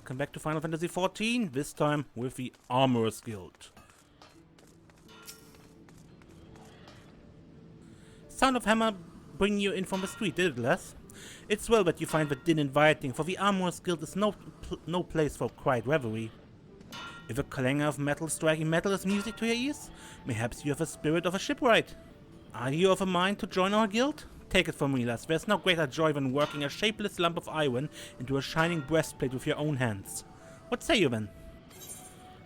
welcome back to Final Fantasy XIV, this time with the Armorer's Guild. Sound of hammer bringing you in from the street, did it, Les? It's well that you find the din inviting, for the Armorer's Guild is no place for quiet revelry. If a clangor of metal striking metal is music to your ears, perhaps you have a spirit of a shipwright. Are you of a mind to join our guild? Take it from me, lass, there's no greater joy than working a shapeless lump of iron into a shining breastplate with your own hands. What say you then?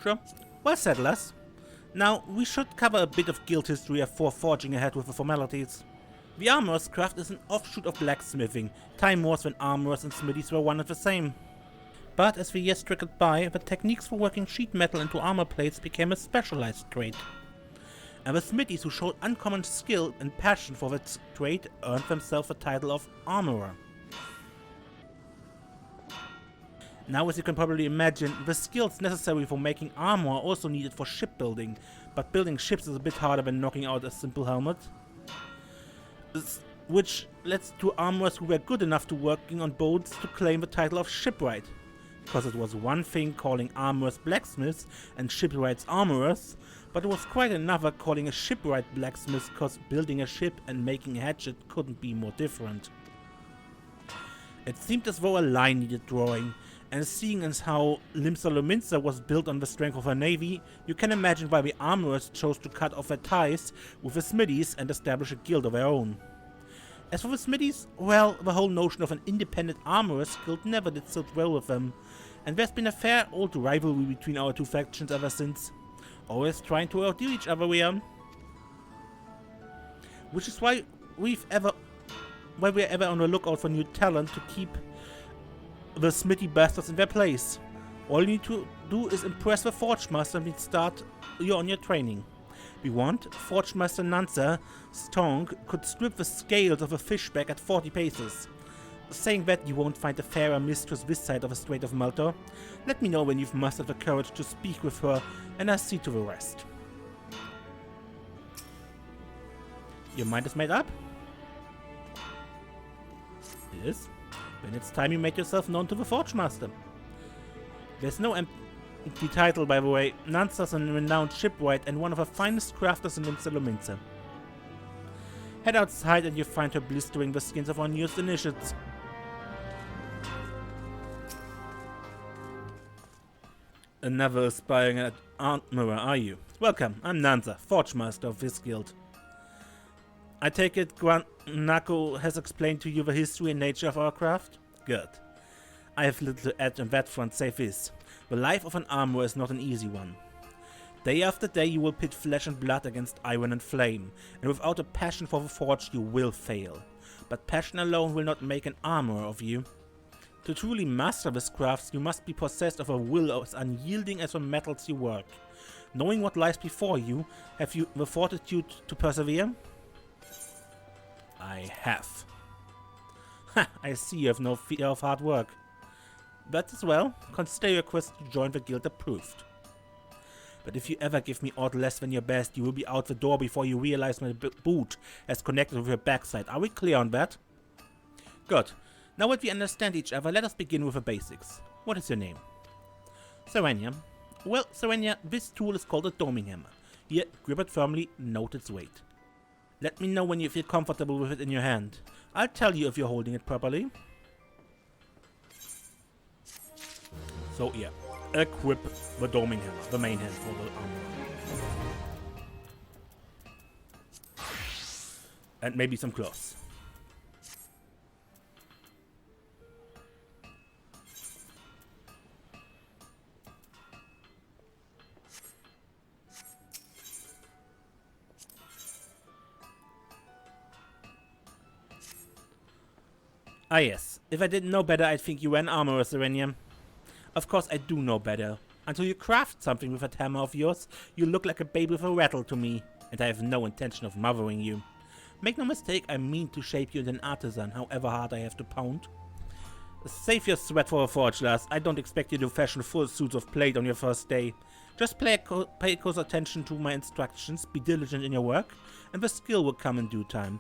Sure. Well said, lass. Now, we should cover a bit of guild history before forging ahead with the formalities. The armorer's craft is an offshoot of blacksmithing. Time was when armorers and smithies were one and the same. But as the years trickled by, the techniques for working sheet metal into armor plates became a specialized trade. And the smithies who showed uncommon skill and passion for that trade earned themselves the title of armorer. Now, as you can probably imagine, the skills necessary for making armor are also needed for shipbuilding, but building ships is a bit harder than knocking out a simple helmet. Which led to armorers who were good enough to working on boats to claim the title of shipwright. Because it was one thing calling armorers blacksmiths and shipwrights armorers, but it was quite another calling a shipwright blacksmith, because building a ship and making a hatchet couldn't be more different. It seemed as though a line needed drawing, and seeing as how Limsa was built on the strength of her navy, you can imagine why the armorers chose to cut off their ties with the smithies and establish a guild of their own. As for the smithies, well, the whole notion of an independent armorer's guild never did sit well with them, and there's been a fair old rivalry between our two factions ever since. Always trying to outdo each other, we are. Which is why we're ever on the lookout for new talent to keep the smithy bastards in their place. All you need to do is impress the Forge Master and start you on your training. We want Forge Master Nanza's tongue could strip the scales of a fish back at 40 paces. Saying that you won't find a fairer mistress this side of the Strait of Malta. Let me know when you've mustered the courage to speak with her, and I'll see to the rest. Your mind is made up? It is? Then it's time you made yourself known to the Forge Master. There's no empty title, by the way. Nanza's a renowned shipwright and one of the finest crafters in Limsa. Head outside and you find her blistering the skins of our newest initiates. Another aspiring armorer, are you? Welcome, I'm Nanza, Forge Master of this guild. I take it Nako has explained to you the history and nature of our craft? Good. I have little to add on that front, save this. The life of an armorer is not an easy one. Day after day you will pit flesh and blood against iron and flame, and without a passion for the forge you will fail. But passion alone will not make an armorer of you. To truly master this craft, you must be possessed of a will as unyielding as the metals you work. Knowing what lies before you, have you the fortitude to persevere? I have. Ha! I see you have no fear of hard work. That as well, consider your quest to join the guild approved. But if you ever give me aught less than your best, you will be out the door before you realize my boot has connected with your backside. Are we clear on that? Good. Now that we understand each other, let us begin with the basics. What is your name? Serenia. Well, Serenia, this tool is called a doming hammer. Here, grip it firmly, note its weight. Let me know when you feel comfortable with it in your hand. I'll tell you if you're holding it properly. So yeah, equip the doming hammer, the main hand for the armor. And maybe some cloths. Ah yes, if I didn't know better, I'd think you were an armorer, Serenia. Of course I do know better. Until you craft something with that hammer of yours, you look like a babe with a rattle to me, and I have no intention of mothering you. Make no mistake, I mean to shape you into an artisan, however hard I have to pound. Save your sweat for a forge, lass. I don't expect you to fashion full suits of plate on your first day. Just pay close attention to my instructions, be diligent in your work, and the skill will come in due time.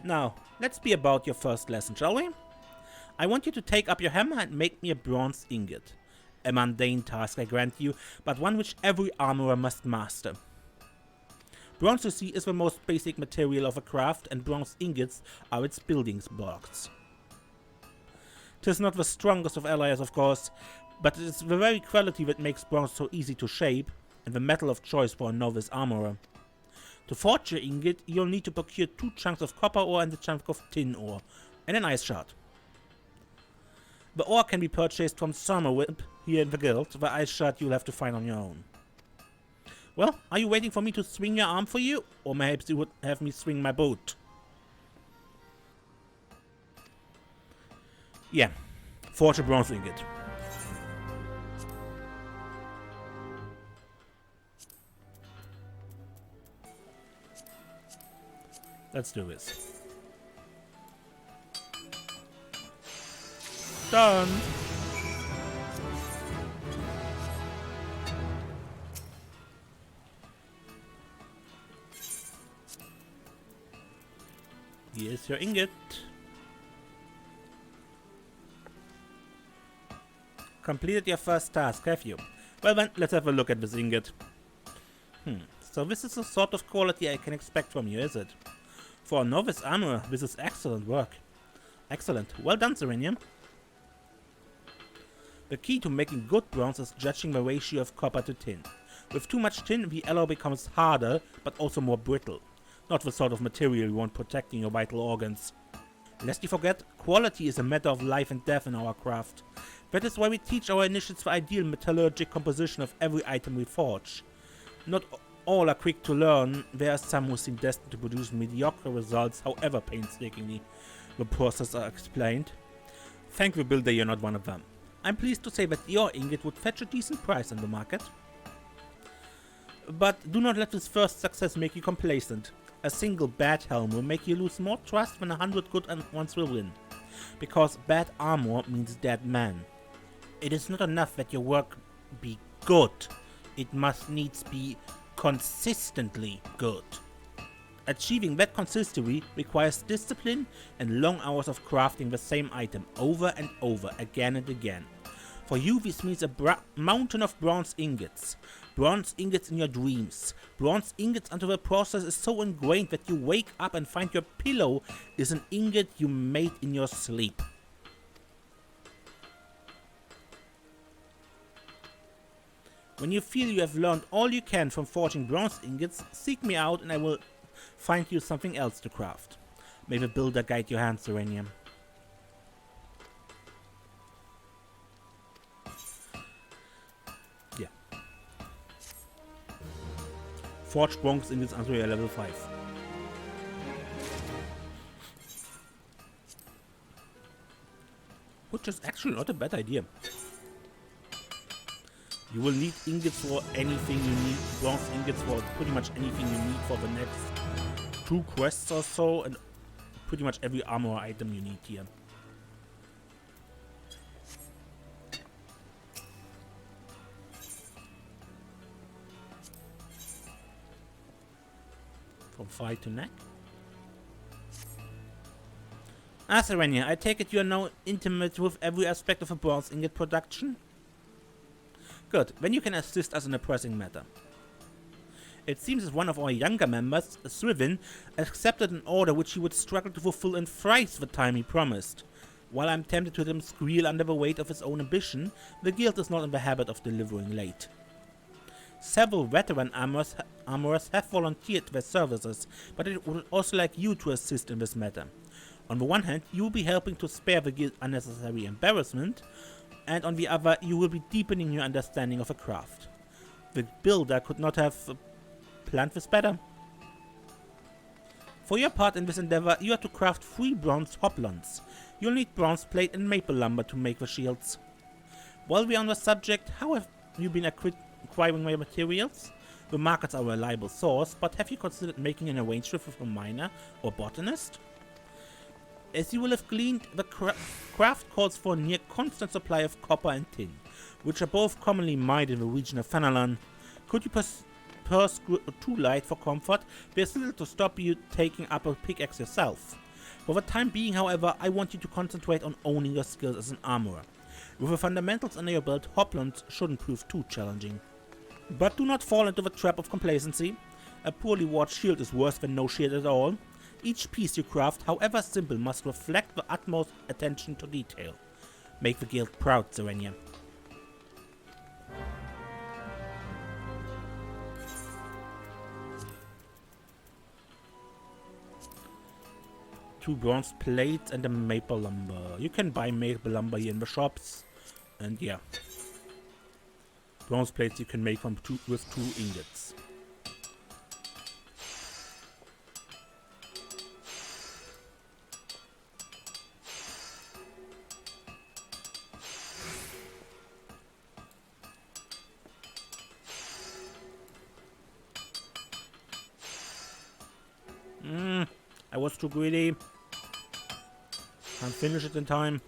Now, let's be about your first lesson, shall we? I want you to take up your hammer and make me a bronze ingot. A mundane task, I grant you, but one which every armorer must master. Bronze, you see, is the most basic material of a craft, and bronze ingots are its building blocks. 'Tis not the strongest of alloys, of course, but it is the very quality that makes bronze so easy to shape, and the metal of choice for a novice armorer. To forge your ingot, you'll need to procure 2 chunks of copper ore and a chunk of tin ore, and an ice shard. The ore can be purchased from Summerwhip here in the guild. The ice shard you'll have to find on your own. Well, are you waiting for me to swing your arm for you? Or perhaps you would have me swing my boat? Yeah, forge a bronze ingot. Let's do this. Done! Here's your ingot. Completed your first task, have you? Well then, let's have a look at this ingot. So this is the sort of quality I can expect from you, is it? For a novice armorer, this is excellent work. Excellent. Well done, Serenium. The key to making good bronze is judging the ratio of copper to tin. With too much tin, the alloy becomes harder, but also more brittle. Not the sort of material you want protecting your vital organs. Lest you forget, quality is a matter of life and death in our craft. That is why we teach our initiates the ideal metallurgic composition of every item we forge. Not all are quick to learn. There are some who seem destined to produce mediocre results, however painstakingly the process are explained. Thank the builder you're not one of them. I'm pleased to say that your ingot would fetch a decent price in the market. But do not let this first success make you complacent. A single bad helm will make you lose more trust than 100 good ones will win. Because bad armor means dead man. It is not enough that your work be good. It must needs be consistently good. Achieving that consistency requires discipline and long hours of crafting the same item over and over, again and again. For you, this means a mountain of bronze ingots. Bronze ingots in your dreams. Bronze ingots until the process is so ingrained that you wake up and find your pillow is an ingot you made in your sleep. When you feel you have learned all you can from forging bronze ingots, seek me out and I will find you something else to craft. May the builder guide your hands, Serenium. Yeah. Forge bronze ingots until you're level 5. Which is actually not a bad idea. You will need ingots for anything you need, bronze ingots for pretty much anything you need for the next 2 quests or so, and pretty much every armor item you need here. From thigh to neck. Serenia, I take it you are now intimate with every aspect of a bronze ingot production? Good, then you can assist us in a pressing matter. It seems that one of our younger members, Swithin, accepted an order which he would struggle to fulfill in thrice the time he promised. While I'm tempted to let him squeal under the weight of his own ambition, the guild is not in the habit of delivering late. Several veteran armorers have volunteered their services, but it would also like you to assist in this matter. On the one hand, you will be helping to spare the guild unnecessary embarrassment, and on the other, you will be deepening your understanding of a craft. The builder could not have planned this better. For your part in this endeavor, you are to craft 3 bronze hoplons. You'll need bronze plate and maple lumber to make the shields. While we are on the subject, how have you been acquiring my materials? The markets are a reliable source, but have you considered making an arrangement with a miner or botanist? As you will have gleaned, the craft calls for a near constant supply of copper and tin, which are both commonly mined in the region of Fanalan. Could you purse too light for comfort? There's little to stop you taking up a pickaxe yourself. For the time being, however, I want you to concentrate on owning your skills as an armorer. With the fundamentals under your belt, Hoplons shouldn't prove too challenging. But do not fall into the trap of complacency. A poorly wrought shield is worse than no shield at all. Each piece you craft, however simple, must reflect the utmost attention to detail. Make the guild proud, Serenia. Two bronze plates and a maple lumber. You can buy maple lumber here in the shops. And yeah. Bronze plates you can make with 2 ingots. I was too greedy. Can't finish it in time.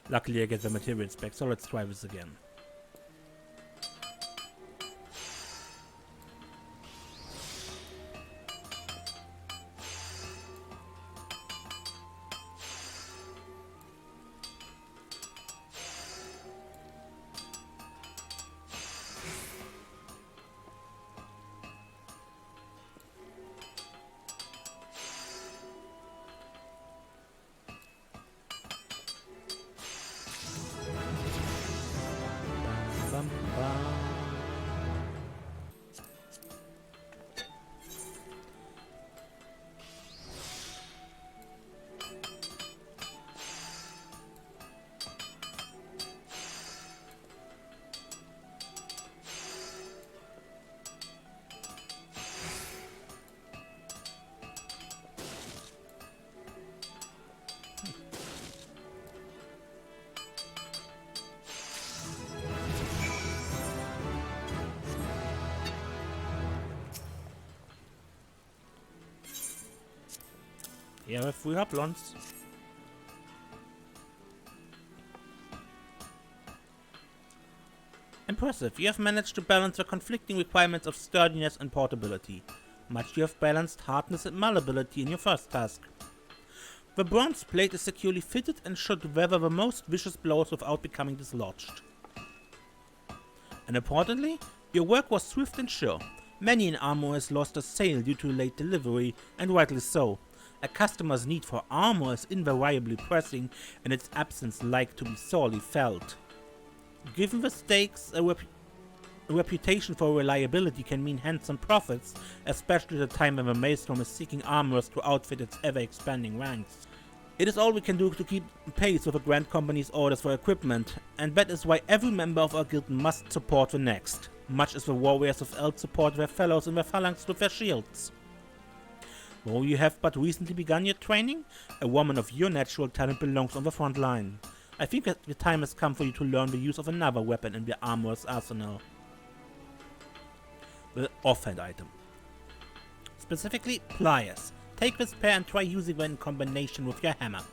Luckily I get the materials back, so let's try this again. Here are 3 Hoplons. Impressive, you have managed to balance the conflicting requirements of sturdiness and portability. Much you have balanced hardness and malleability in your first task. The bronze plate is securely fitted and should weather the most vicious blows without becoming dislodged. And importantly, your work was swift and sure. Many an armorers lost a sale due to late delivery, and rightly so. A customer's need for armor is invariably pressing, and its absence like to be sorely felt. Given the stakes, a reputation for reliability can mean handsome profits, especially at a time when the Maelstrom is seeking armorers to outfit its ever-expanding ranks. It is all we can do to keep pace with the Grand Company's orders for equipment, and that is why every member of our guild must support the next, much as the warriors of Eld support their fellows in their phalanx with their shields. Though you have but recently begun your training, a woman of your natural talent belongs on the front line. I think that the time has come for you to learn the use of another weapon in the armorer's arsenal. The offhand item. Specifically, pliers. Take this pair and try using them in combination with your hammer.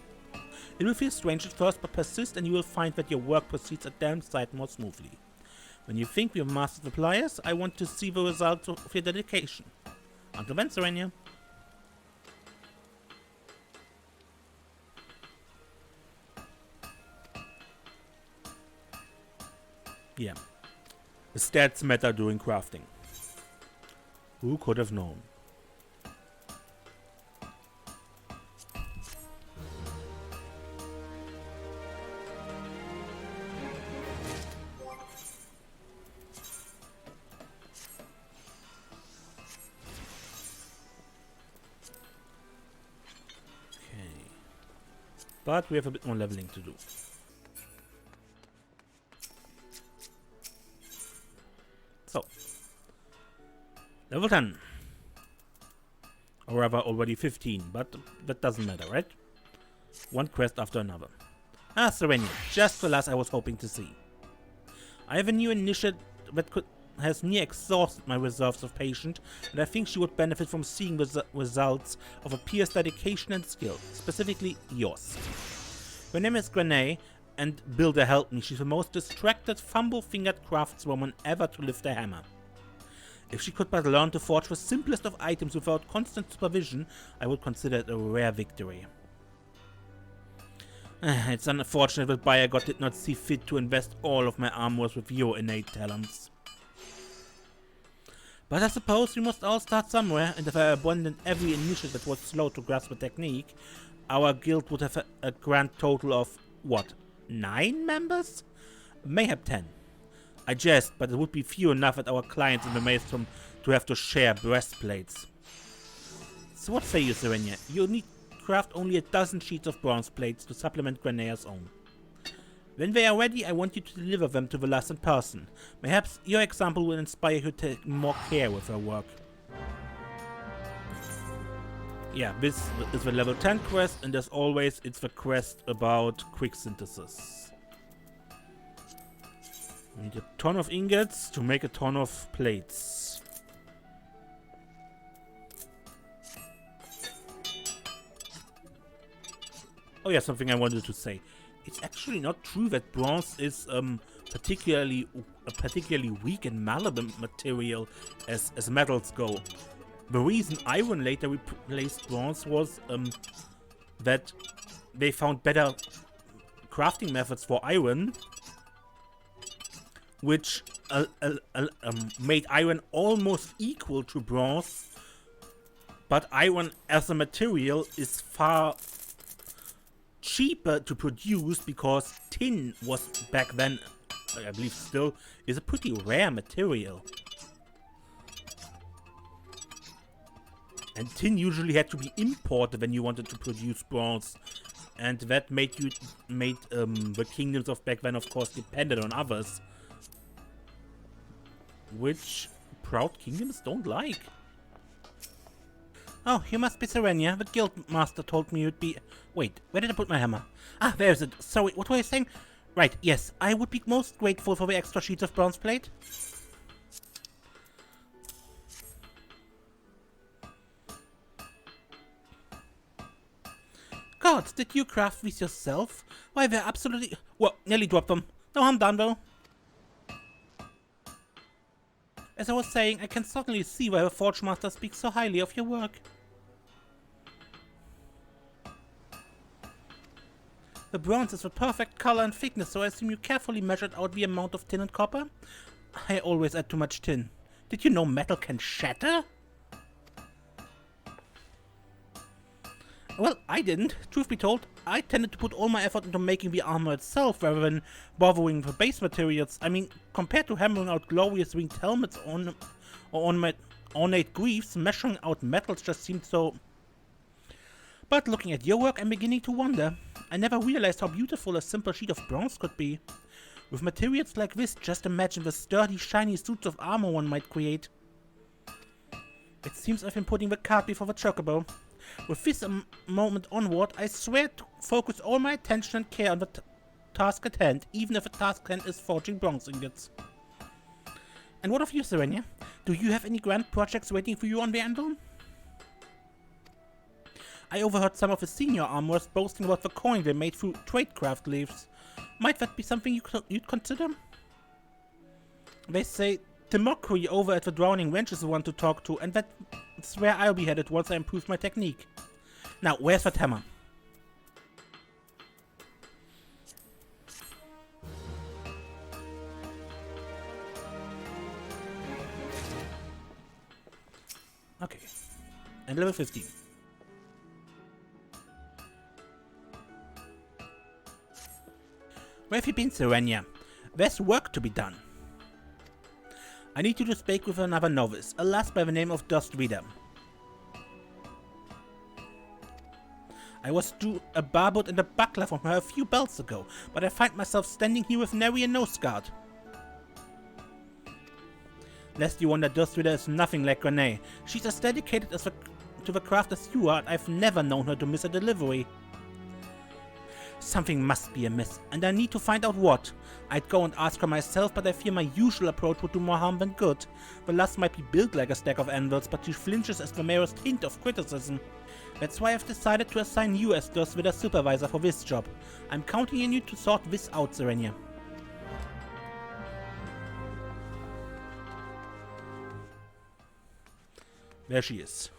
It will feel strange at first, but persist and you will find that your work proceeds a damn sight more smoothly. When you think you have mastered the pliers, I want to see the results of your dedication. Until then, Serenia. Yeah, the stats matter during crafting. Who could have known? Okay, but we have a bit more leveling to do. So, level 10. Or rather already 15, but that doesn't matter, right? One quest after another. Ah, Serenia, just the last I was hoping to see. I have a new initiate that has near exhausted my reserves of patience, and I think she would benefit from seeing the results of a peer's dedication and skill, specifically yours. Her name is Grenay, and Builder helped me. She's the most distracted, fumble-fingered craftswoman ever to lift a hammer. If she could but learn to forge the simplest of items without constant supervision, I would consider it a rare victory. It's unfortunate that Bayagott did not see fit to invest all of my armors with your innate talents. But I suppose we must all start somewhere, and if I abandoned every initiative that was slow to grasp the technique, our guild would have a grand total of, what, 9 members? Mayhap 10. I jest, but it would be few enough at our clients in the Maelstrom to have to share breastplates. So what say you, Serenia? You need craft only a dozen sheets of bronze plates to supplement Grenaer's own. When they are ready, I want you to deliver them to the last in person. Perhaps your example will inspire you to take more care with her work. Yeah, this is the level 10 quest, and as always, it's the quest about quick synthesis. We need a ton of ingots to make a ton of plates. Oh yeah, something I wanted to say. It's actually not true that bronze is a particularly weak and malleable material as metals go. The reason iron later replaced bronze was that they found better crafting methods for iron, which made iron almost equal to bronze, but iron as a material is far cheaper to produce because tin was back then, I believe still, is a pretty rare material. And tin usually had to be imported when you wanted to produce bronze, and that made the kingdoms of back then, of course, dependent on others, which proud kingdoms don't like. Oh, you must be Serenia. The guild master told me you'd be... Wait, where did I put my hammer? Ah, there's it. Sorry, what were you saying? Right, yes, I would be most grateful for the extra sheets of bronze plate. God, did you craft these yourself? Why, they're absolutely... Well, nearly dropped them. No harm done, though. As I was saying, I can certainly see why the Forge Master speaks so highly of your work. The bronze is the perfect color and thickness, so I assume you carefully measured out the amount of tin and copper? I always add too much tin. Did you know metal can shatter? Well, I didn't. Truth be told, I tended to put all my effort into making the armor itself rather than bothering with the base materials. I mean, compared to hammering out glorious winged helmets or ornate greaves, measuring out metals just seemed so... But looking at your work, I'm beginning to wonder. I never realized how beautiful a simple sheet of bronze could be. With materials like this, just imagine the sturdy, shiny suits of armor one might create. It seems I've been putting the cart before the chocobo. With this moment onward, I swear to focus all my attention and care on the task at hand, even if the task at hand is forging bronze ingots. And what of you, Serenia? Do you have any grand projects waiting for you on the anvil? I overheard some of the senior armorers boasting about the coin they made through tradecraft leaves. Might that be something you'd consider? They say Timokri over at the Drowning Wench is the one to talk to, and that's where I'll be headed once I improve my technique. Now, where's that hammer? Okay. And level 15. Where have you been, Serenia? There's work to be done. I need you to speak with another novice, a lass by the name of Dustreader. I was due a barbot and a buckler from her a few belts ago, but I find myself standing here with nary a nose guard. Lest you wonder, Dustreader is nothing like Renee. She's as dedicated to the craft as you are, and I've never known her to miss a delivery. Something must be amiss, and I need to find out what. I'd go and ask her myself, but I fear my usual approach would do more harm than good. The lass might be built like a stack of anvils, but she flinches at the merest hint of criticism. That's why I've decided to assign you as Dustreader supervisor for this job. I'm counting on you to sort this out, Serenia. There she is.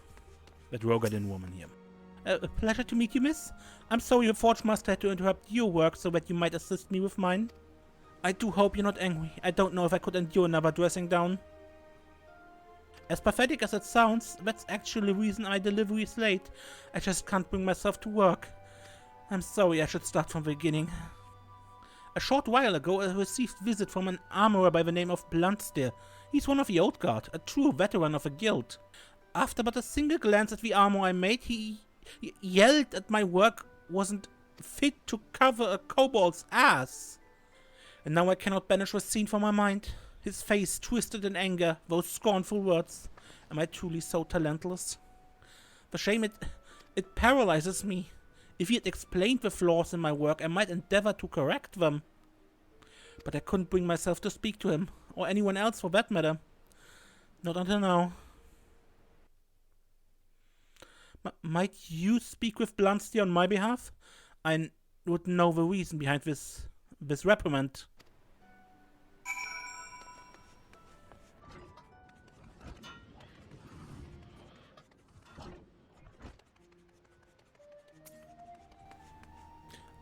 That Rogadin woman here. A pleasure to meet you, miss. I'm sorry the Forge Master had to interrupt your work so that you might assist me with mine. I do hope you're not angry. I don't know if I could endure another dressing down. As pathetic as it sounds, that's actually the reason my delivery is late. I just can't bring myself to work. I'm sorry, I should start from the beginning. A short while ago, I received a visit from an armorer by the name of Bluntsteer. He's one of the old guard, a true veteran of the guild. After but a single glance at the armor I made, he yelled that my work wasn't fit to cover a kobold's ass. And now I cannot banish the scene from my mind. His face twisted in anger, those scornful words. Am I truly so talentless? The shame it paralyzes me. If he had explained the flaws in my work, I might endeavor to correct them. But I couldn't bring myself to speak to him, or anyone else for that matter. Not until now. Might you speak with Bluntsteer on my behalf? I would know the reason behind this reprimand.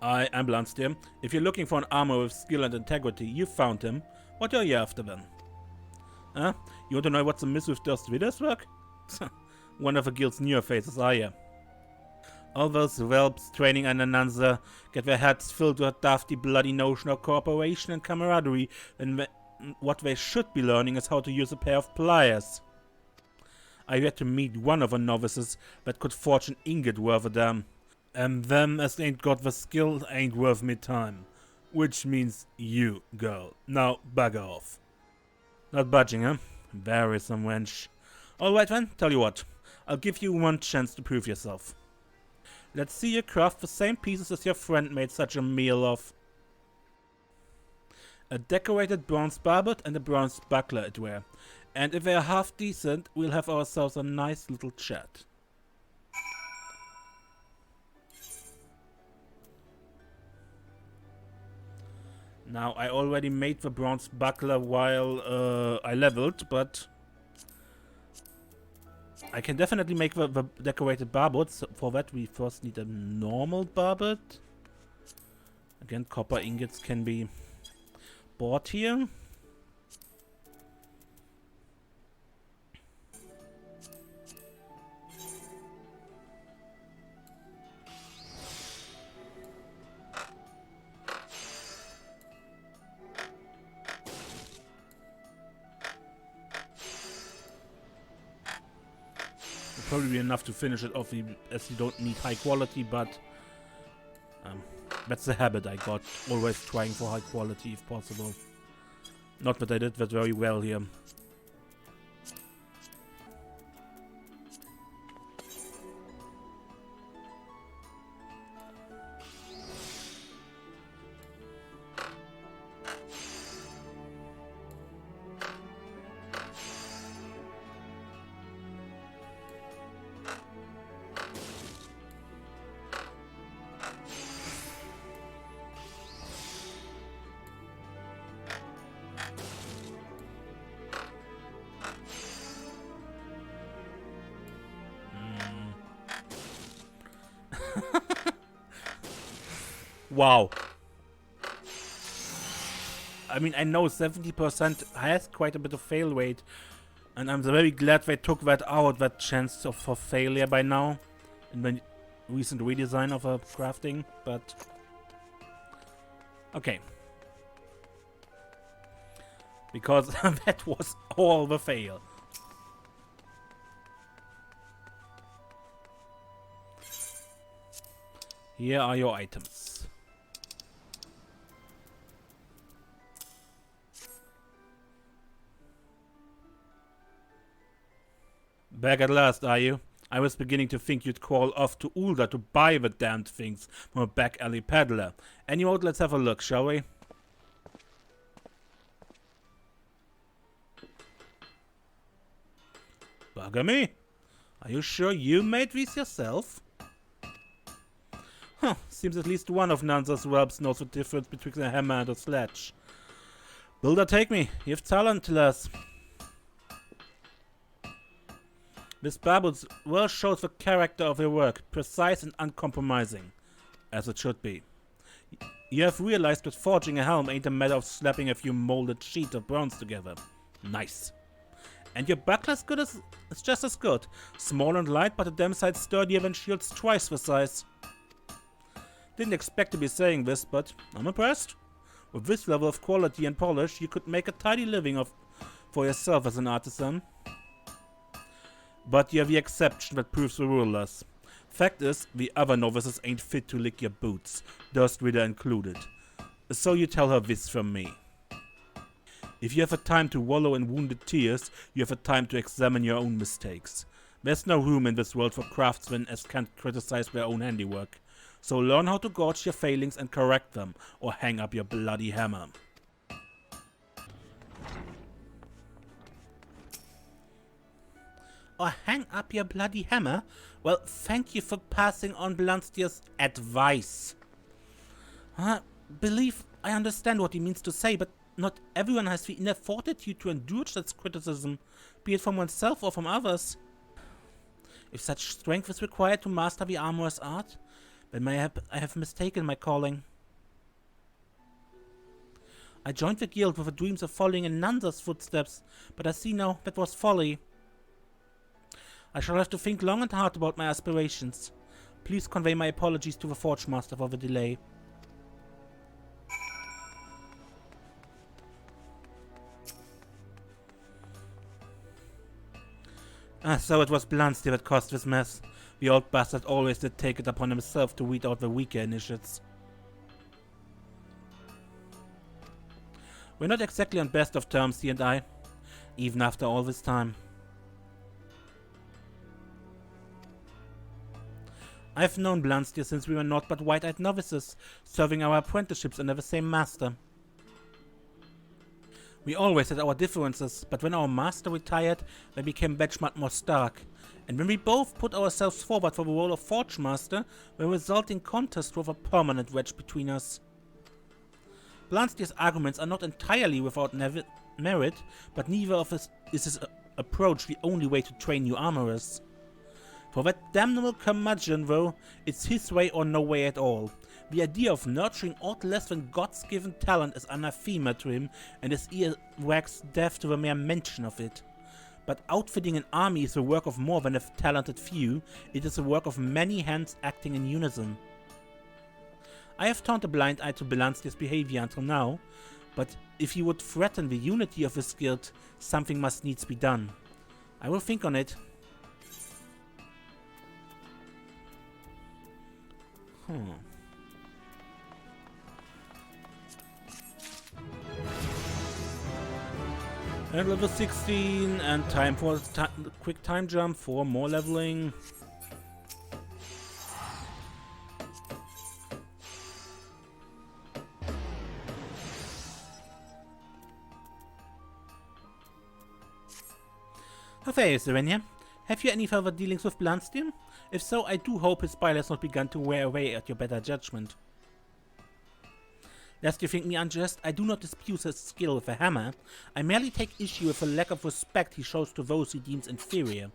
I am Bluntsteer. If you're looking for an armor with skill and integrity, you found him. What are you after then? Huh? You want to know what's amiss with Darth Vader's work? One of the guild's newer faces, are you? All those whelps training under Nanza get their heads filled with a dafty bloody notion of cooperation and camaraderie, and what they should be learning is how to use a pair of pliers. I had to meet one of the novices that could forge an ingot worth a damn. And them as ain't got the skill ain't worth me time. Which means you, girl. Now, bugger off. Not budging, huh? Very some wench. Alright then, tell you what. I'll give you one chance to prove yourself. Let's see you craft the same pieces as your friend made such a meal of. A decorated bronze barbet and a bronze buckler it were. And if they're half decent, we'll have ourselves a nice little chat. Now, I already made the bronze buckler while I leveled, but I can definitely make the decorated barbet. So for that, we first need a normal barbet. Again, copper ingots can be bought here. Probably be enough to finish it off, as you don't need high quality, but that's the habit I got, always trying for high quality if possible. Not that I did that very well here. Wow. I mean, I know 70% has quite a bit of fail rate, and I'm very glad they took that out, that chance for failure by now, in the recent redesign of crafting, but okay. Because that was all the fail. Here are your items. Back at last, are you? I was beginning to think you'd call off to Ulda to buy the damned things from a back alley peddler. Anyway, let's have a look, shall we? Bugger me. Are you sure you made these yourself? Huh, seems at least one of Nanza's whelps knows the difference between a hammer and a sledge. Builder, take me. You've talent, lass. This Barbus well shows the character of your work, precise and uncompromising, as it should be. You have realized that forging a helm ain't a matter of slapping a few molded sheets of bronze together. Nice. And your buckler's good as it's just as good. Small and light, but a damn sight sturdier than shields twice the size. Didn't expect to be saying this, but I'm impressed. With this level of quality and polish, you could make a tidy living for yourself as an artisan. But you're the exception that proves the rule, lass. Fact is, the other novices ain't fit to lick your boots, Durst Reader included. So you tell her this from me. If you have a time to wallow in wounded tears, you have a time to examine your own mistakes. There's no room in this world for craftsmen as can't criticize their own handiwork. So learn how to gauge your failings and correct them, or hang up your bloody hammer. Or hang up your bloody hammer? Well, thank you for passing on Blanstier's advice. I believe I understand what he means to say, but not everyone has the inner fortitude to endure such criticism, be it from oneself or from others. If such strength is required to master the armorer's art, then I have mistaken my calling. I joined the guild with the dreams of following in Nanza's footsteps, but I see now that was folly. I shall have to think long and hard about my aspirations. Please convey my apologies to the Forge Master for the delay. So it was Blanstier that caused this mess. The old bastard always did take it upon himself to weed out the weaker initiates. We're not exactly on best of terms, he and I, even after all this time. I've known Blanstier since we were naught but white-eyed novices, serving our apprenticeships under the same master. We always had our differences, but when our master retired, they became much more stark. And when we both put ourselves forward for the role of Forge Master, the resulting contest drove a permanent wedge between us. Blanstier's arguments are not entirely without merit, but neither of us is his approach the only way to train new armorers. For that damnable curmudgeon, though, it's his way or no way at all. The idea of nurturing aught less than God's given talent is anathema to him, and his ear wags deaf to the mere mention of it. But outfitting an army is the work of more than a talented few, it is the work of many hands acting in unison. I have turned a blind eye to Blanstier's behavior until now, but if he would threaten the unity of his guild, something must needs be done. I will think on it. And level 16, and time for a quick time jump for more leveling. How fare you, Serenia? Have you any further dealings with Blanstier? If so, I do hope his bile has not begun to wear away at your better judgment. Lest you think me unjust, I do not dispute his skill with a hammer. I merely take issue with the lack of respect he shows to those he deems inferior.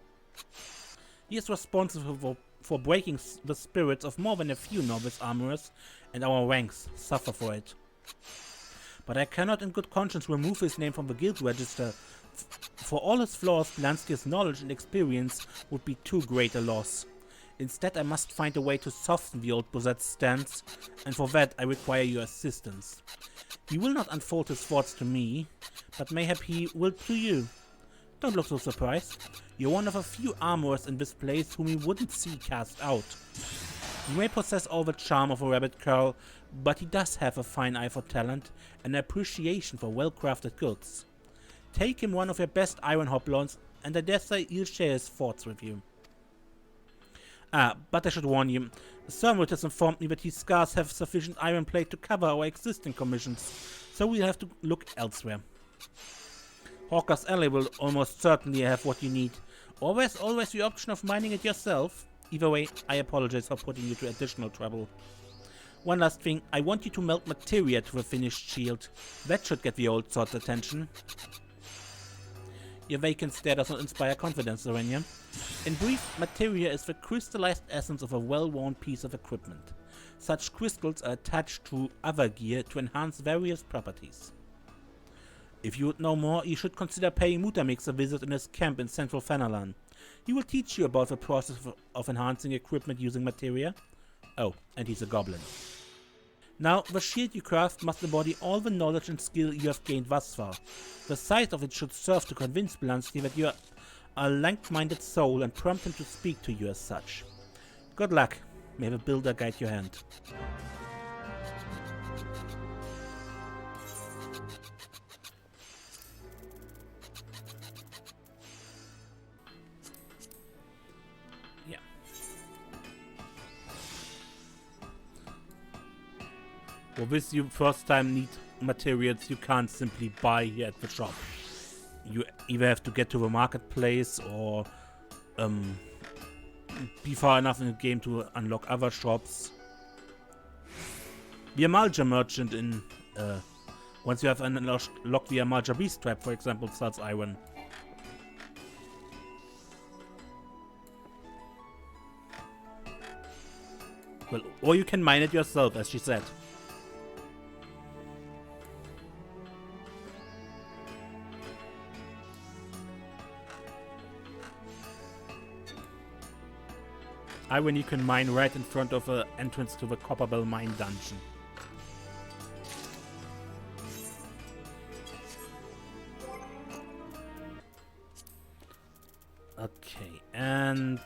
He is responsible for breaking the spirits of more than a few novice armorers, and our ranks suffer for it. But I cannot in good conscience remove his name from the guild register. For all his flaws, Blanstier's knowledge and experience would be too great a loss. Instead, I must find a way to soften the old Bozzet's stance, and for that I require your assistance. He will not unfold his thoughts to me, but mayhap he will to you. Don't look so surprised. You're one of a few armorers in this place whom he wouldn't see cast out. He may possess all the charm of a rabbit curl, but he does have a fine eye for talent and an appreciation for well-crafted goods. Take him one of your best iron hoplons, and I dare say he'll share his thoughts with you. But I should warn you, Sermwood has informed me that he scarce have sufficient iron plate to cover our existing commissions, so we'll have to look elsewhere. Hawker's Alley will almost certainly have what you need, or there's always the option of mining it yourself. Either way, I apologize for putting you to additional trouble. One last thing, I want you to melt materia to the finished shield. That should get the old sword's attention. Your vacant stare does not inspire confidence, Serenia. In brief, materia is the crystallized essence of a well-worn piece of equipment. Such crystals are attached to other gear to enhance various properties. If you would know more, you should consider paying Mutamix a visit in his camp in central Fenalan. He will teach you about the process of enhancing equipment using materia. Oh, and he's a goblin. Now, the shield you craft must embody all the knowledge and skill you have gained thus far. The sight of it should serve to convince Blansky that you are a like-minded soul and prompt him to speak to you as such. Good luck. May the builder guide your hand. Yeah. For this, you first time need materials you can't simply buy here at the shop. You either have to get to the marketplace or be far enough in the game to unlock other shops. The Amalja merchant in once you have unlocked the Amalja beast trap, for example, sells iron. Well, or you can mine it yourself, as she said. Iron you can mine right in front of the entrance to the Copperbell mine dungeon. Okay, and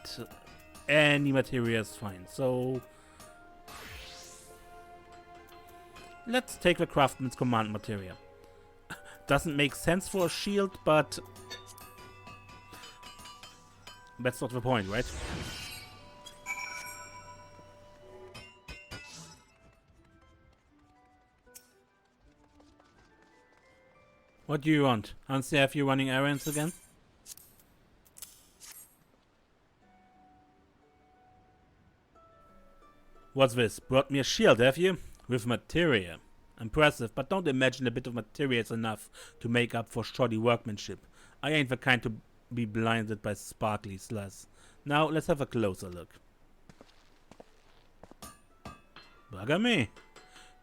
any material is fine. So let's take the craftsman's command material. Doesn't make sense for a shield, but that's not the point, right? What do you want? Hansi, have you running errands again? What's this? Brought me a shield, have you? With materia. Impressive, but don't imagine a bit of materia is enough to make up for shoddy workmanship. I ain't the kind to be blinded by sparkly slush. Now, let's have a closer look. Bugger me.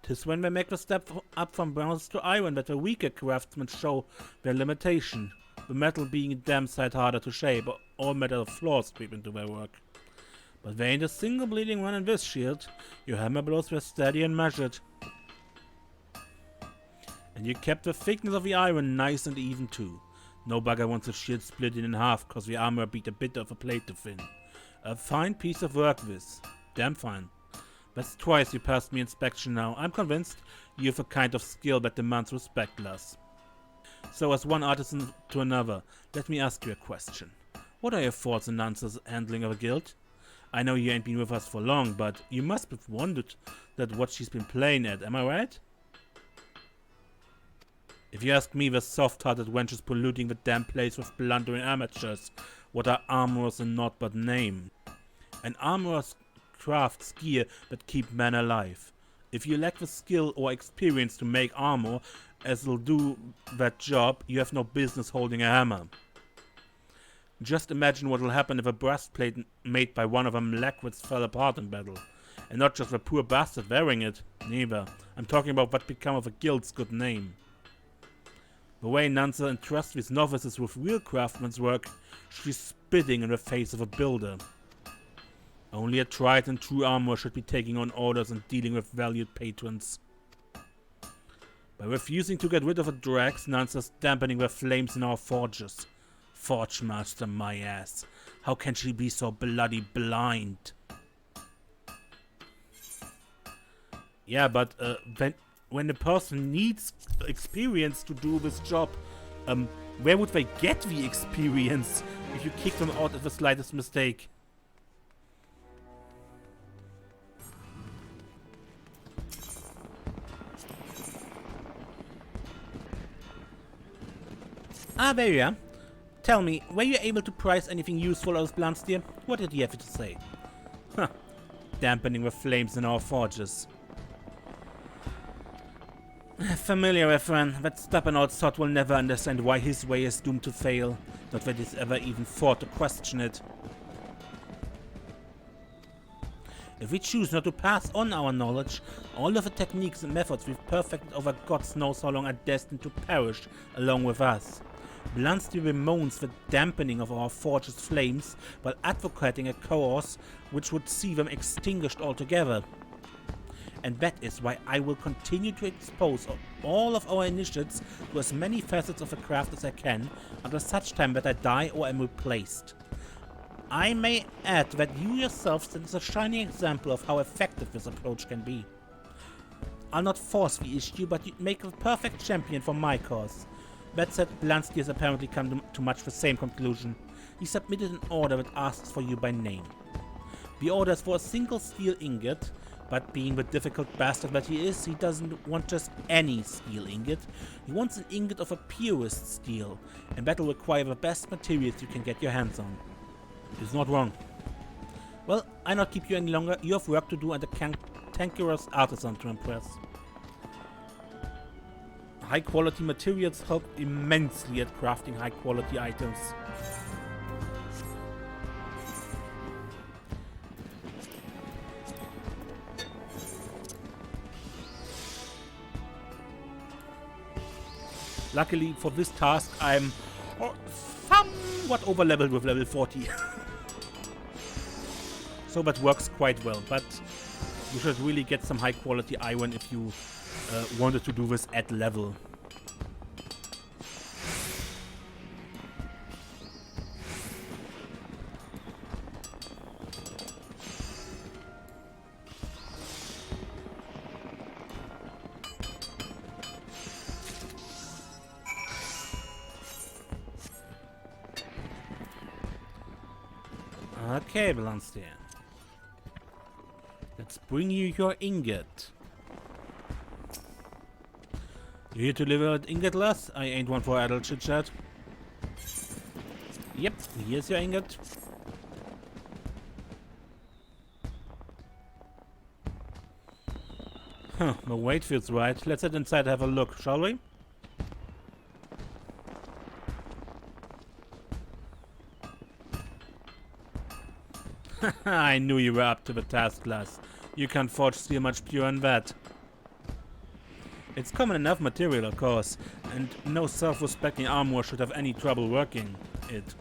'Tis when they make the step up from bronze to iron that the weaker craftsmen show their limitation. The metal being a damn sight harder to shape, all metal flaws creep into their work. But there ain't a single bleeding one in this shield. Your hammer blows were steady and measured. And you kept the thickness of the iron nice and even too. No bugger wants a shield split in half cause the armor beat a bit of a plate to thin. A fine piece of work this. Damn fine. That's twice you passed me inspection now. I'm convinced you have a kind of skill that demands respect, lass. So as one artisan to another, let me ask you a question. What are your thoughts and answers handling of a guild? I know you ain't been with us for long, but you must have wondered that what she's been playing at, am I right? If you ask me, the soft-hearted wench is polluting the damn place with blundering amateurs. What are armorers and naught but name? An armorer's crafts gear that keep men alive. If you lack the skill or experience to make armor as'll do that job, you have no business holding a hammer. Just imagine what will happen if a breastplate made by one of them lackwits fell apart in battle. And not just the poor bastard wearing it, neither. I'm talking about what become of a guild's good name. The way Nansa entrusts these novices with real craftsman's work, she's spitting in the face of a builder. Only a tried and true armor should be taking on orders and dealing with valued patrons. By refusing to get rid of the drags, Nansa's dampening the flames in our forges. Forge master, my ass. How can she be so bloody blind? Yeah, but when a person needs experience to do this job, where would they get the experience if you kick them out at the slightest mistake? Ah, there you are. Tell me, were you able to price anything useful out of Blansteer? What did he have to say? Huh. Dampening the flames in our forges. Familiar, my friend. That stubborn old sod will never understand why his way is doomed to fail. Not that he's ever even thought to question it. If we choose not to pass on our knowledge, all of the techniques and methods we've perfected over God knows how long are destined to perish along with us. Blunsty bemoans the dampening of our forge's flames while advocating a course which would see them extinguished altogether. And that is why I will continue to expose all of our initiates to as many facets of the craft as I can until such time that I die or am replaced. I may add that you yourself set us a shining example of how effective this approach can be. I'll not force the issue, but you'd make a perfect champion for my cause. That said, Blansky has apparently come to much the same conclusion. He submitted an order that asks for you by name. The order is for a single steel ingot, but being the difficult bastard that he is, he doesn't want just any steel ingot. He wants an ingot of a purest steel, and that'll require the best materials you can get your hands on. He's not wrong. Well, I'll not keep you any longer. You have work to do and a cantankerous artisan to impress. High quality materials help immensely at crafting high quality items. Luckily for this task, I'm somewhat over-leveled with level 40. So that works quite well, but you should really get some high-quality iron if you wanted to do this at level. Okay, Blanstein. Let's bring you your ingot. You here to deliver an ingot, lass? I ain't one for idle chit-chat. Yep, here's your ingot. Huh, the weight feels right. Let's head inside and have a look, shall we? I knew you were up to the task, lass. You can't forge steel much purer than that. It's common enough material, of course, and no self-respecting armor should have any trouble working it.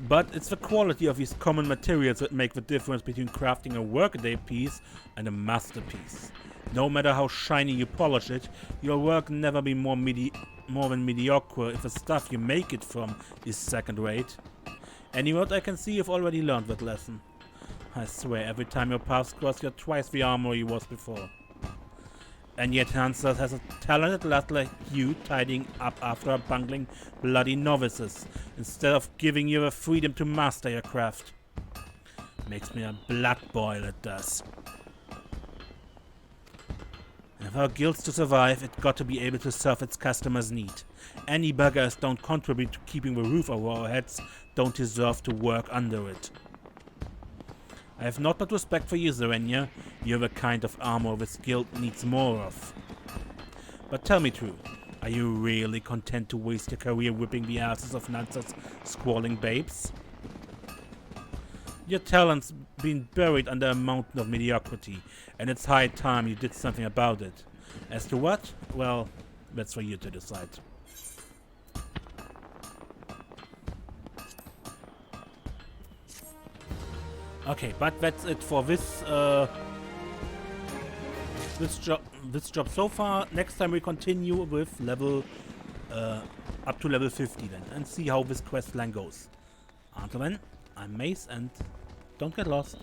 But it's the quality of these common materials that make the difference between crafting a workaday piece and a masterpiece. No matter how shiny you polish it, your work never be more than mediocre if the stuff you make it from is second-rate. Anyway, I can see you've already learned that lesson. I swear, every time your paths cross, you're twice the armor you was before. And yet Hansel has a talented lad like you tidying up after a bungling bloody novices, instead of giving you the freedom to master your craft. Makes me a blood boil, it does. If our guild's to survive, it's got to be able to serve its customers' need. Any buggers don't contribute to keeping the roof over our heads don't deserve to work under it. I have not but respect for you, Zerenya. You're the kind of armor this guild needs more of. But tell me true, are you really content to waste your career whipping the asses of Nansa's squalling babes? Your talent's been buried under a mountain of mediocrity, and it's high time you did something about it. As to what? Well, that's for you to decide. Okay, but that's it for this this job so far. Next time we continue with level up to level 50 then, and see how this quest line goes. Until then, I'm Mace, and don't get lost.